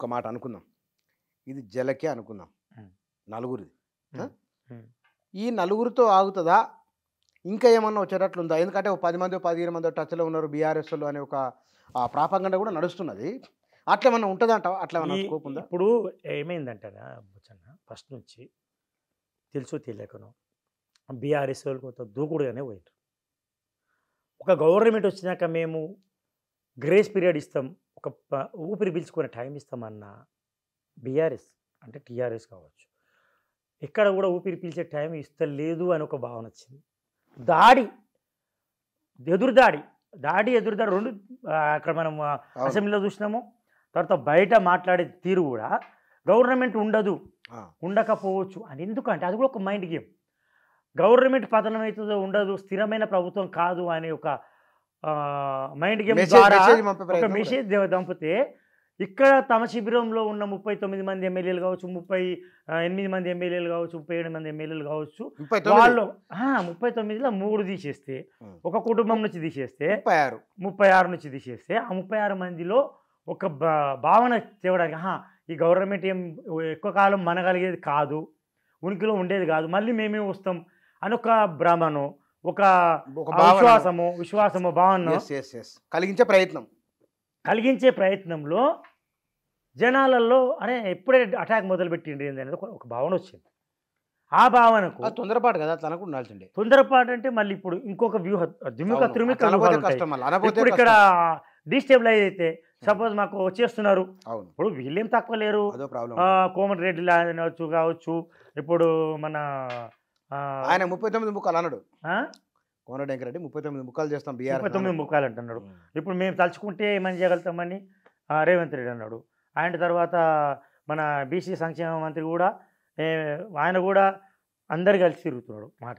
ఒక మాట అనుకుందాం, ఇది జలకే అనుకుందాం, ఉమ్, నలుగురిది. ఆ? ఉమ్, ఉమ్. ఈ నలుగురితో ఆగుతుందా, ఇంకా ఏమన్నా వచ్చేటట్లుందా? ఎందుకంటే ఒక 10 మంది 15 మంది టచ్లో ఉన్నారు బీఆర్ఎస్లో అనే ఒక ప్రాపగండ కూడా నడుస్తున్నది. అట్లా ఏమన్నా ఉంటుందంటావా? అట్లా ఏమన్నా స్కోప్ ఉందా? ఇప్పుడు ఏమైందంటారా బుచ్చన్న, ఫస్ట్ నుంచి తెలుసో తెలియకనో బీఆర్ఎస్ వాళ్ళు కొంత దూకుడుగానే పోయారు. ఒక గవర్నమెంట్ వచ్చినాక మేము గ్రేస్ పీరియడ్ ఇస్తాం, ఒక ఊపిరి పీల్చుకునే టైం ఇస్తామన్న బీఆర్ఎస్ అంటే టీఆర్ఎస్ కావచ్చు, ఎక్కడ కూడా ఊపిరి పీల్చే టైం ఇస్తలేదు అని ఒక భావన వచ్చింది. దాడి ఎదురుదాడి ఎదురుదాడి రెండు అక్కడ మనం అసెంబ్లీలో చూసినాము. తర్వాత బయట మాట్లాడే తీరు కూడా గవర్నమెంట్ ఉండకపోవచ్చు అని. ఎందుకంటే అది కూడా ఒక మైండ్ గేమ్. గవర్నమెంట్ పతనం అవుతుందో ఉండదు, స్థిరమైన ప్రభుత్వం కాదు అనే ఒక మైండ్ గేమ్ ద్వారా ఒక మెసేజ్ దంపితే, ఇక్కడ తమ శిబిరంలో ఉన్న 39 మంది ఎమ్మెల్యేలు కావచ్చు, 38 మంది ఎమ్మెల్యేలు కావచ్చు, 37 మంది ఎమ్మెల్యేలు కావచ్చు, వాళ్ళు 39లో 3 తీసేస్తే, ఒక కుటుంబం నుంచి తీసేస్తే 36 నుంచి తీసేస్తే, ఆ 36 మందిలో ఒక భావన తేవడానికి ఈ గవర్నమెంట్ ఏం ఎక్కువ కాలం మనగలిగేది కాదు, ఉనికిలో ఉండేది కాదు, మళ్ళీ మేమే వస్తాం అని ఒక భ్రమను, ఒక విశ్వాసము భావన కలిగించే ప్రయత్నంలో జనాలలో అనే ఎప్పుడే అటాక్ మొదలుపెట్టిండి అనేది ఒక భావన వచ్చింది. ఆ భావనకు తొందరపాటు కదా, అట్లా అనుకుండాల్సిందే. తొందరపాటు అంటే మళ్ళీ ఇప్పుడు ఇంకొక వ్యూహ ఇప్పుడు ఇక్కడ డిస్టేబులైజ్ అయితే, సపోజ్ మాకు వచ్చేస్తున్నారు, ఇప్పుడు వీళ్ళేం తక్కువ లేరు, కోమటిరెడ్డి కావచ్చు, ఇప్పుడు మన ఆయన 39 ముక్కలు అన్నాడు, కోమటిరెడ్డి 39 ముక్కలు చేస్తాం, 39 ముక్కలు అంటున్నాడు. ఇప్పుడు మేము తలుచుకుంటే ఏమని చేయగలుగుతామని రేవంత్ రెడ్డి అన్నాడు. ఆయన తర్వాత మన బీసీ సంక్షేమ మంత్రి కూడా, ఆయన కూడా అందరు కలిసి తిరుగుతున్నాడు మాట.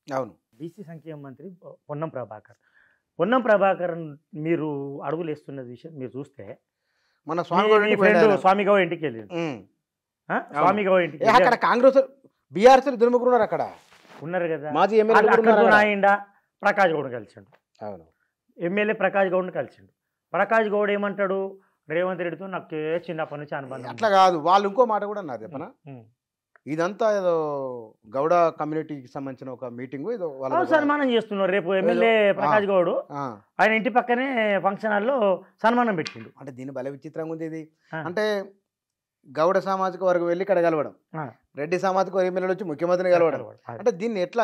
అవును, బీసీ సంక్షేమ మంత్రి పొన్నం ప్రభాకర్ మీరు అడుగులు వేస్తున్న విషయం మీరు చూస్తే, మన స్వామి గౌడ్ ఇంటికి వెళ్ళింది. స్వామి గౌడ్ ఇంటికి అక్కడ కాంగ్రెస్ బీఆర్ఎస్ ఇద్దరు ముగ్గురు ఉన్నారు, అక్కడ ఉన్నారు కదా. మాజీ ఎమ్మెల్యే ప్రకాష్ గౌడ్ కలిసిండు. అవును, ఎమ్మెల్యే ప్రకాష్ గౌడ్ని కలిసిండు. ప్రకాష్ గౌడ్ ఏమంటాడు, రేవంత్ రెడ్డితో నాకు చిన్నప్పటి నుంచి అనుబంధం. అట్లా కాదు, వాళ్ళు ఇంకో మాట కూడా అన్నారు చెప్పనా, ఇదంతా ఏదో గౌడ కమ్యూనిటీకి సంబంధించిన ఒక మీటింగ్, ఏదో సన్మానం చేస్తున్నారు. రేపు ఎమ్మెల్యే ప్రకాష్ గౌడ్ ఆయన ఇంటి పక్కనే ఫంక్షన్ హాల్లో సన్మానం పెట్టిండు. అంటే దీని భలే విచిత్రంగా ఉంది ఇది. అంటే గౌడ సామాజిక వర్గం వెళ్ళి ఇక్కడ కలవడం, రెడ్డి సామాజిక వర్గం వచ్చి ముఖ్యమంత్రిని కలవడం, అంటే దీన్ని ఎట్లా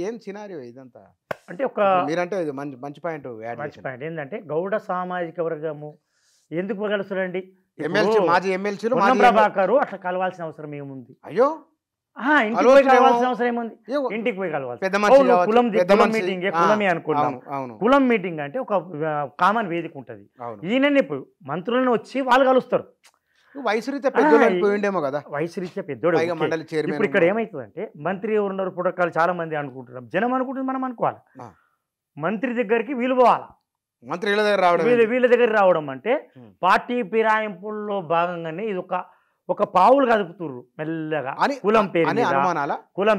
ఏం సినారియో ఇదంతా? అంటే ఒక మీరంటే మంచి పాయింట్ ఏంటంటే, గౌడ సామాజిక వర్గము ఎందుకు కలుస్తారండి, మాజీ ఎమ్మెల్సీలు ప్రభాకర్ అట్లా కలవాల్సిన అవసరం ఏముంది? అయ్యో, ఇంటికి పోయి కలవాల్సిన అవసరం ఏముంది? ఇంటికి పోయి కలవాలి. కులం మీటింగ్, కులమే అనుకున్నాం. కులం మీటింగ్ అంటే ఒక కామన్ వేదిక ఉంటుంది. ఈయన మంత్రులను వచ్చి వాళ్ళు కలుస్తారు. వయసురీత్యా పెద్దోడేమో కదా, వయసురీత్యా పెద్దోడు. ఇప్పుడు ఇక్కడ ఏమవుతుందంటే, మంత్రి ఎవరున్నారు పుట్టకాలు చాలా మంది అనుకుంటున్నారు, జనం అనుకుంటుంది, మనం అనుకోవాలి. మంత్రి దగ్గరికి వీళ్ళు పోవాలి, మంత్రి వీళ్ళ దగ్గర రావడం అంటే పార్టీ ఫిరాయింపుల్లో భాగంగానే ఇది ఒక పావులు కదుపుతుర్రు మెల్లగా. కులం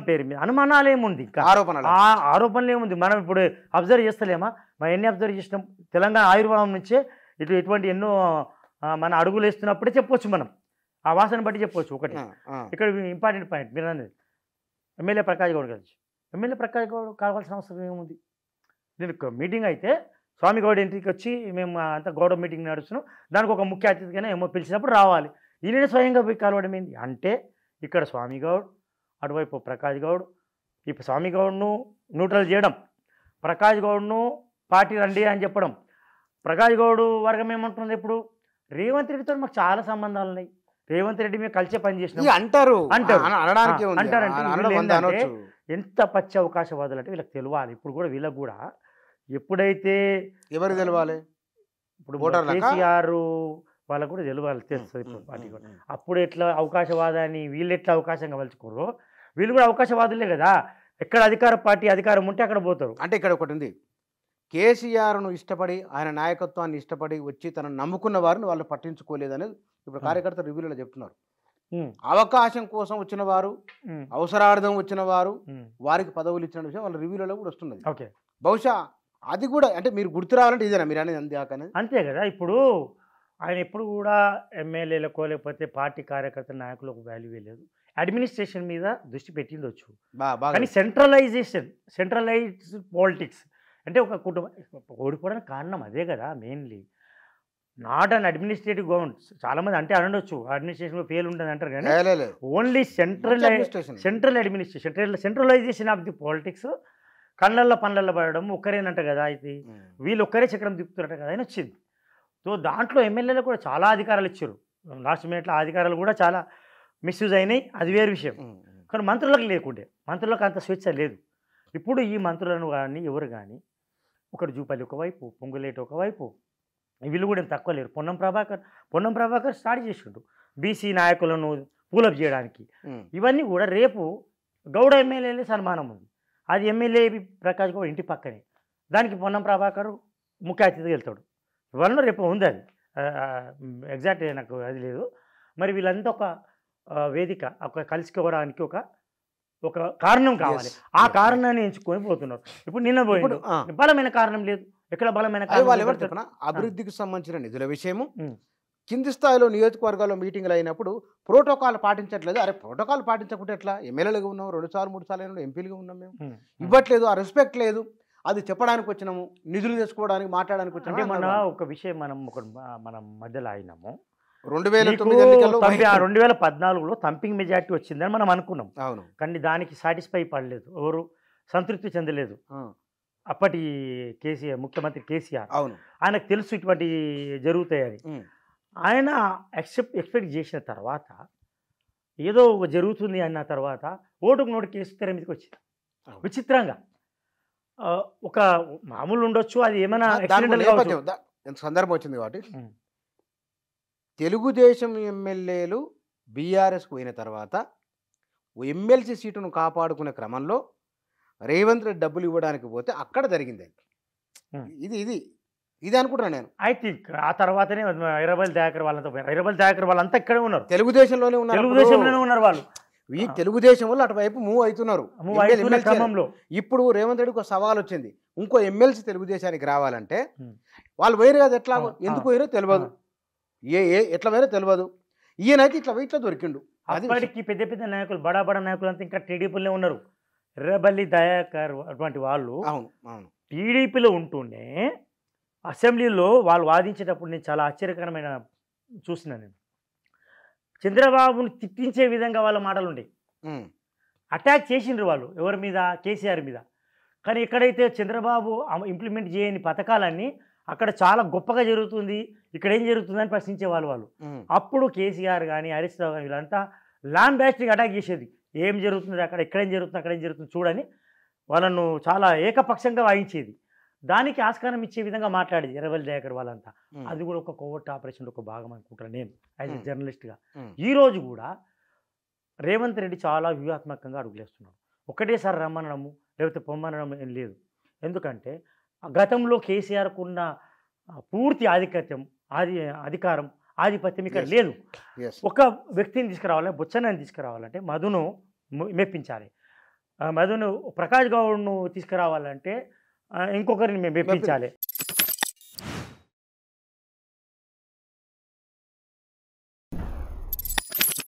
పేరు మీద అనుమానాలు ఏముంది, ఇంకా ఆరోపణలు ఏముంది? మనం ఇప్పుడు అబ్జర్వ్ చేస్తలేమా? మనం ఎన్ని అబ్జర్వ్ చేసినాం? తెలంగాణ ఆయుర్వేదం నుంచే ఇటువంటి ఎన్నో మన అడుగులు వేస్తున్నప్పుడే చెప్పొచ్చు, మనం ఆ వాసన బట్టి చెప్పొచ్చు. ఒకటి ఇక్కడ ఇంపార్టెంట్ పాయింట్ మీరు అన్నది, ఎమ్మెల్యే ప్రకాష్ గౌడ్ కలిసి ఎమ్మెల్యే ప్రకాష్ గౌడ్ కావాల్సిన అవసరం ఏముంది? దీనికి మీటింగ్ అయితే స్వామి గౌడ్ ఇంటికి వచ్చి మేము అంతా గౌడ మీటింగ్ నడుస్తున్నాం, దానికి ఒక ముఖ్య అతిథిగానే ఏమో పిలిచినప్పుడు రావాలి. ఈయన స్వయంగా పోయి కలవడం ఏంది అంటే, ఇక్కడ స్వామి గౌడ్, అటువైపు ప్రకాష్ గౌడ్, ఇప్పుడు స్వామి గౌడ్ను న్యూట్రల్ చేయడం, ప్రకాష్ గౌడ్ను పార్టీ రండి అని చెప్పడం. ప్రకాష్ గౌడ్ వర్గం ఏమంటుంది, ఇప్పుడు రేవంత్ రెడ్డితో మాకు చాలా సంబంధాలు ఉన్నాయి, రేవంత్ రెడ్డి మేము కలిసే పని చేసినాం అంటారు. ఎంత పచ్చి అవకాశవాదులు అంటే వీళ్ళకి తెలియాలి. ఇప్పుడు కూడా వీళ్ళకి కూడా ఎప్పుడైతే ఎవరు తెలవాలి, ఇప్పుడు కేసీఆర్ వాళ్ళకు కూడా తెలియాలి, తెలుస్తుంది ఇప్పుడు పార్టీ కూడా. అప్పుడు ఎట్లా అవకాశవాదాన్ని వీళ్ళు ఎట్లా అవకాశంగా వలుచుకోరో, వీళ్ళు కూడా అవకాశవాదులే కదా. ఎక్కడ అధికారం ఉంటే అక్కడ పోతారు. అంటే ఇక్కడ ఒకటి ఉంది, కేసీఆర్ను ఇష్టపడి ఆయన నాయకత్వాన్ని ఇష్టపడి వచ్చి తనను నమ్ముకున్న వారిని వాళ్ళు పట్టించుకోలేదనేది ఇప్పుడు కార్యకర్త రివ్యూలో చెప్తున్నారు. అవకాశం కోసం వచ్చిన వారు, అవసరార్థం వచ్చిన వారు, వారికి పదవులు ఇచ్చిన విషయం వాళ్ళ రివ్యూలలో కూడా వస్తున్నది. ఓకే, బహుశా అది కూడా అంటే మీరు గుర్తు రావాలంటే ఇదేనా మీరు అనేది? అంతే కదా. ఇప్పుడు ఆయన ఎప్పుడు కూడా ఎమ్మెల్యేలకో లేకపోతే పార్టీ కార్యకర్త నాయకులకు వాల్యూ లేదు. అడ్మినిస్ట్రేషన్ మీద దృష్టి పెట్టిండొచ్చు, కానీ సెంట్రలైజ్డ్ పాలిటిక్స్ అంటే ఒక కుటుంబం ఓడిపోవడానికి కారణం అదే కదా mainly. Not an administrative government. చాలామంది అంటే అనొచ్చు అడ్మినిస్ట్రేషన్ ఫెయిల్ ఉంటుంది అంటారు, కానీ only centralisation of the politics. కళ్ళల్లో పనులలో పడడం ఒక్కరేనంట కదా, అయితే వీళ్ళు ఒక్కరే చక్రం తిప్పుతున్నట్ట కదా అని వచ్చింది. సో దాంట్లో ఎమ్మెల్యేలు కూడా చాలా అధికారాలు ఇచ్చారు. లాస్ట్ మినిట్లో అధికారాలు కూడా చాలా మిస్యూజ్ అయినాయి, అది వేరే విషయం. కానీ మంత్రులకు లేకుండే, మంత్రులకు అంత స్వేచ్ఛ లేదు. ఇప్పుడు ఈ మంత్రులను కానీ ఎవరు కానీ ఒకటి జూపల్లి ఒకవైపు, పొంగులేటి ఒకవైపు, వీళ్ళు కూడా తక్కువ లేరు. పొన్నం ప్రభాకర్ స్టార్ట్ చేసిండు బీసీ నాయకులను పూలప్ చేయడానికి. ఇవన్నీ కూడా రేపు గౌడ ఎమ్మెల్యేలే సన్మానం ఉంది, అది ఎమ్మెల్యే ప్రకాష్ గౌడ్ ఇంటి పక్కనే. దానికి పొన్నం ప్రభాకర్ ముఖ్య అతిథిగా వెళ్తాడు. ఇవన్నీ రేపు ఉంది, అది ఎగ్జాక్ట్ నాకు అది లేదు. మరి వీళ్ళంతా ఒక వేదిక, ఒక కలుసుకోవడానికి ఒక కారణం కావాలి. ఆ కారణాన్ని ఎంచుకొని పోతున్నారు. ఇప్పుడు నిన్న పోయిండు, బలమైన కారణం లేదు. ఎక్కడ బలమైన కారణం? అభివృద్ధికి సంబంధించిన నిధుల విషయము కింది స్థాయిలో నియోజకవర్గాల్లో మీటింగ్లు అయినప్పుడు ప్రోటోకాల్ పాటించట్లేదు. అరే ప్రోటోకాల్ పాటించకుంటే ఎట్లా? ఎమ్మెల్యేలుగా ఉన్నాం, 2 సార్లు 3 సార్లు అయినా ఎంపీలుగా ఉన్నాం, మేము ఇవ్వట్లేదు, ఆ రెస్పెక్ట్ లేదు. అది చెప్పడానికి వచ్చినాము, నిధులు తెచ్చుకోవడానికి మాట్లాడడానికి వచ్చినాము. మన ఒక విషయం మనం మధ్యలో అయినాము. 2014లో థంపింగ్ మెజార్టీ వచ్చిందని మనం అనుకున్నాం. అవును, కానీ దానికి సాటిస్ఫై పడలేదు, ఎవరు సంతృప్తి చెందలేదు. అప్పటి ముఖ్యమంత్రి కేసీఆర్, అవును, ఆయనకు తెలుసు ఇటువంటి జరుగుతాయని. ఆయన ఎక్స్పెక్ట్ చేసిన తర్వాత ఏదో జరుగుతుంది అన్న తర్వాత ఓటుకు నోటు కేసు తెర మీదకి వచ్చింది. విచిత్రంగా ఒక మామూలు ఉండొచ్చు, అది ఏమైనా సందర్భం వచ్చింది కాబట్టి తెలుగుదేశం ఎమ్మెల్యేలు బీఆర్ఎస్కు పోయిన తర్వాత ఎమ్మెల్సీ సీటును కాపాడుకునే క్రమంలో రేవంత్ రెడ్డి డబ్బులు ఇవ్వడానికి పోతే అక్కడ జరిగింది. ఇది అనుకుంటున్నాను నేను. ఐ థింక్ ఆ తర్వాతనే ఎర్రబెల్లి దయాకర్ వాళ్ళంతా ఇక్కడే ఉన్నారు, తెలుగుదేశంలోనే ఉన్నారు వాళ్ళు. ఈ తెలుగుదేశం వాళ్ళు అటువైపు మూవ్ అవుతున్నారు క్రమంలో. ఇప్పుడు రేవంత్ రెడ్డికి ఒక సవాల్ వచ్చింది, ఇంకో ఎమ్మెల్సీ తెలుగుదేశానికి రావాలంటే వాళ్ళు వేరు కదా, ఎట్లా ఎందుకు వేరో తెలియదు, ఎట్లా వేరో తెలియదు. ఈయనైతే ఇట్లా దొరికిండు. అప్పటికి పెద్ద పెద్ద నాయకులు, బడా నాయకులు అంతా ఇంకా టీడీపీలో ఉన్నారు. ఎర్రబెల్లి దయాకర్ అటువంటి వాళ్ళు టీడీపీలో ఉంటూనే అసెంబ్లీలో వాళ్ళు వాదించేటప్పుడు నేను చాలా ఆశ్చర్యకరమైన చూసినాను. నేను చంద్రబాబుని తిట్టించే విధంగా వాళ్ళ మాటలు ఉండే, అటాక్ చేసిండ్రు వాళ్ళు ఎవరి మీద, కేసీఆర్ మీద. కానీ ఎక్కడైతే చంద్రబాబు ఇంప్లిమెంట్ చేయని పథకాలన్నీ అక్కడ చాలా గొప్పగా జరుగుతుంది, ఇక్కడ ఏం జరుగుతుందని ప్రశ్నించేవాళ్ళు వాళ్ళు. అప్పుడు కేసీఆర్ కానీ హరీష్ రావు కానీ వీళ్ళంతా ల్యాండ్ బ్యాస్టింగ్ అటాక్ చేసేది. ఏం జరుగుతుంది అక్కడ, ఎక్కడేం జరుగుతుంది చూడని వాళ్ళను చాలా ఏకపక్షంగా వాయించేది. దానికి ఆస్కారం ఇచ్చే విధంగా మాట్లాడేది ఎర్రబెల్లి దయాకర్ వాళ్ళంతా. అది కూడా ఒక కోవర్ట్ ఆపరేషన్ ఒక భాగం అనుకుంటాను నేను యాజ్ ఎ జర్నలిస్ట్గా. ఈరోజు కూడా రేవంత్ రెడ్డి చాలా వ్యూహాత్మకంగా అడుగులేస్తున్నాడు. ఒకటేసారి రమ్మనడము లేకపోతే పొమ్మనడం ఏం లేదు. ఎందుకంటే గతంలో కేసీఆర్కు ఉన్న పూర్తి అధికారం ఆధిపత్యం ఇక్కడ లేదు. ఒక వ్యక్తిని తీసుకురావాలంటే, బొచ్చన్నని తీసుకురావాలంటే మధును మెప్పించాలి, ప్రకాష్ గౌడ్ను తీసుకురావాలంటే ఇంకొకరిని మేము మెప్పించాలి.